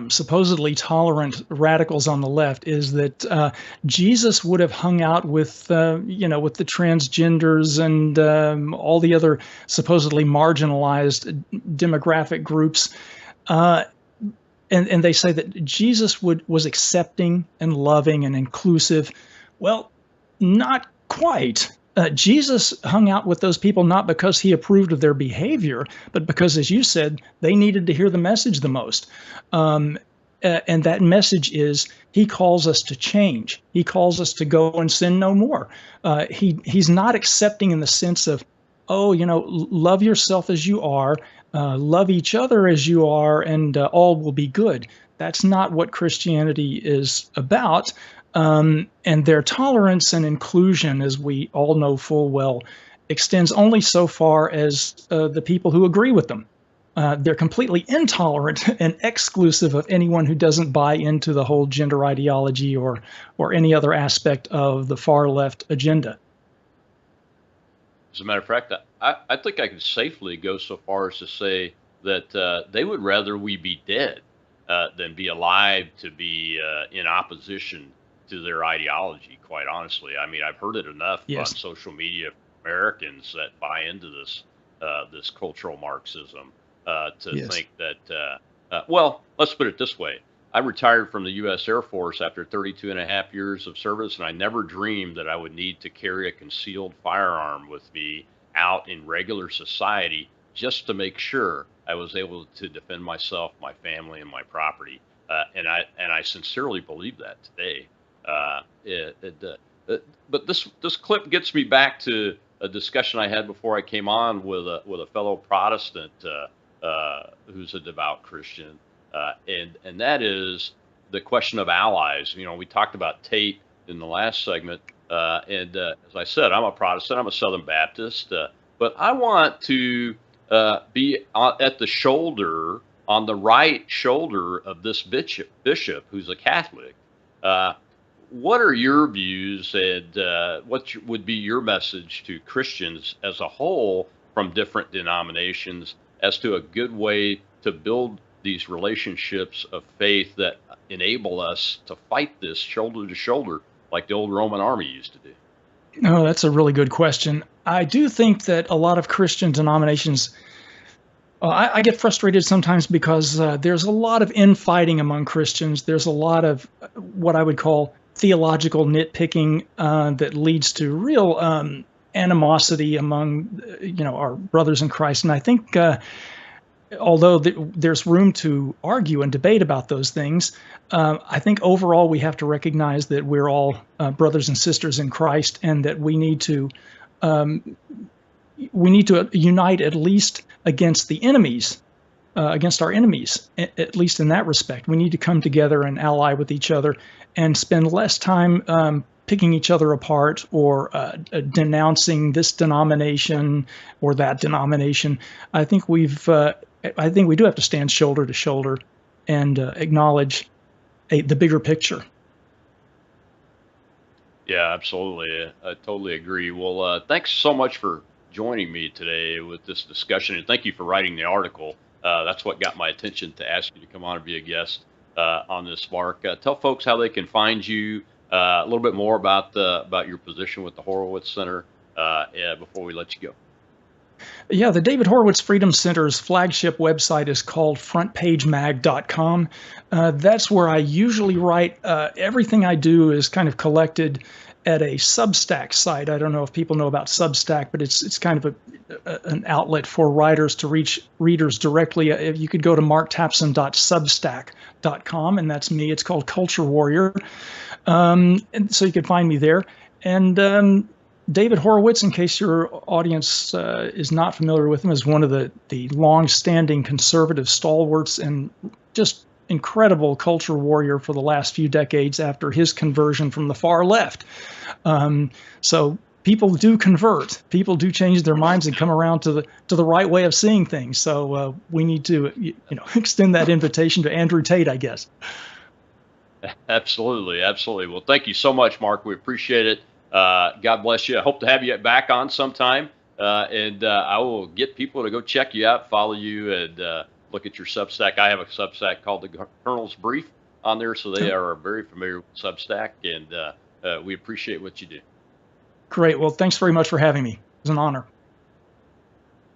Supposedly tolerant radicals on the left is that Jesus would have hung out with, with the transgenders and all the other supposedly marginalized demographic groups. And they say that Jesus was accepting and loving and inclusive. Well, not quite. Jesus hung out with those people not because he approved of their behavior, but because, as you said, they needed to hear the message the most. And that message is he calls us to change. He calls us to go and sin no more. He's not accepting in the sense of, love yourself as you are, love each other as you are, and all will be good. That's not what Christianity is about. And their tolerance and inclusion, as we all know full well, extends only so far as the people who agree with them. They're completely intolerant and exclusive of anyone who doesn't buy into the whole gender ideology or any other aspect of the far left agenda. As a matter of fact, I think I could safely go so far as to say that they would rather we be dead than be alive to be in opposition to their ideology, quite honestly. I mean, I've heard it enough on social media from Americans that buy into this cultural Marxism to think that, well, let's put it this way. I retired from the U.S. Air Force after 32 and a half years of service, and I never dreamed that I would need to carry a concealed firearm with me out in regular society just to make sure I was able to defend myself, my family, and my property. And I sincerely believe that today. But this clip gets me back to a discussion I had before I came on with a fellow Protestant who's a devout Christian, and that is the question of allies. We talked about Tate in the last segment, and as I said, I'm a Protestant, I'm a Southern Baptist, but I want to be at the shoulder, on the right shoulder of this bishop who's a Catholic. What are your views, and what would be your message to Christians as a whole from different denominations as to a good way to build these relationships of faith that enable us to fight this shoulder to shoulder like the old Roman army used to do? Oh, that's a really good question. I do think that a lot of Christian denominations, I get frustrated sometimes because there's a lot of infighting among Christians. There's a lot of what I would call theological nitpicking that leads to real animosity among our brothers in Christ. And I think although there's room to argue and debate about those things, I think overall we have to recognize that we're all brothers and sisters in Christ, and that we need to unite at least against the enemies, against our enemies, at least in that respect. We need to come together and ally with each other and spend less time picking each other apart or denouncing this denomination or that denomination. I think we do have to stand shoulder to shoulder and acknowledge the bigger picture. Yeah, absolutely. I totally agree. Well, thanks so much for joining me today with this discussion, and thank you for writing the article. That's what got my attention to ask you to come on and be a guest. on this, Mark. Tell folks how they can find you, a little bit more about your position with the Horowitz Center before we let you go. Yeah, the David Horowitz Freedom Center's flagship website is called frontpagemag.com. That's where I usually write. Everything I do is kind of collected at a Substack site. I don't know if people know about Substack, but it's kind of an outlet for writers to reach readers directly. You could go to marktapson.substack.com, and that's me. It's called Culture Warrior. And so you can find me there. And David Horowitz, in case your audience is not familiar with him, is one of the long-standing conservative stalwarts and just incredible culture warrior for the last few decades after his conversion from the far left. So people do convert, people do change their minds and come around to the right way of seeing things. So we need to extend that invitation to Andrew Tate, I guess. Absolutely. Well, thank you so much, Mark. We appreciate it. God bless you. I hope to have you back on sometime. And I will get people to go check you out, follow you, and look at your Substack. I have a Substack called the Colonel's Brief on there, so they are very familiar with Substack, and we appreciate what you do. Great. Well, thanks very much for having me. It was an honor.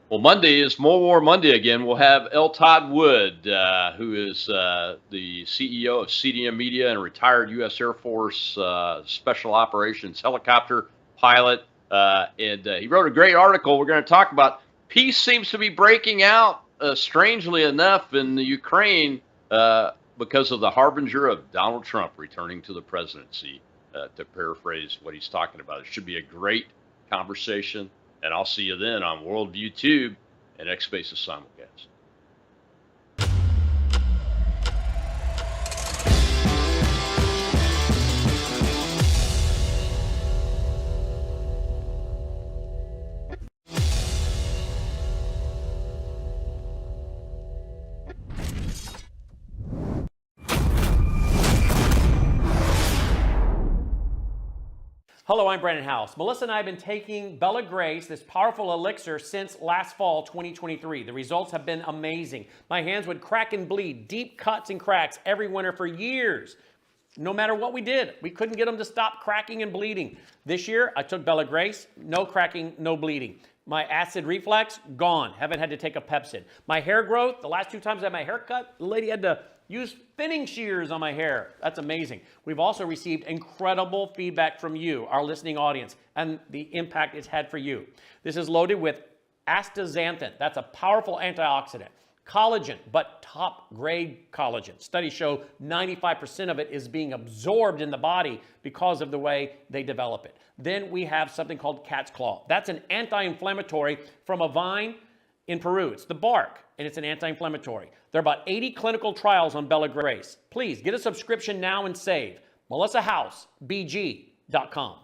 Well, Monday is More War Monday again. We'll have L. Todd Wood, who is the CEO of CDM Media and retired U.S. Air Force Special Operations helicopter pilot. And he wrote a great article. We're going to talk about peace seems to be breaking out, strangely enough, in the Ukraine because of the harbinger of Donald Trump returning to the presidency, to paraphrase what he's talking about. It should be a great conversation. And I'll see you then on Worldview Tube and X Spaces Simulcast. Hello, I'm Brandon House. Melissa and I have been taking Bella Grace, this powerful elixir, since last fall, 2023. The results have been amazing. My hands would crack and bleed, deep cuts and cracks every winter for years. No matter what we did, we couldn't get them to stop cracking and bleeding. This year, I took Bella Grace, no cracking, no bleeding. My acid reflux, gone. Haven't had to take a Pepsid. My hair growth, the last 2 times I had my hair cut, the lady had to use thinning shears on my hair. That's amazing. We've also received incredible feedback from you, our listening audience, and the impact it's had for you. This is loaded with astaxanthin. That's a powerful antioxidant. Collagen, but top grade collagen. Studies show 95% of it is being absorbed in the body because of the way they develop it. Then we have something called cat's claw. That's an anti-inflammatory from a vine in Peru. It's the bark, and it's an anti-inflammatory. There are about 80 clinical trials on Bella Grace. Please get a subscription now and save. MelissaHousebg.com.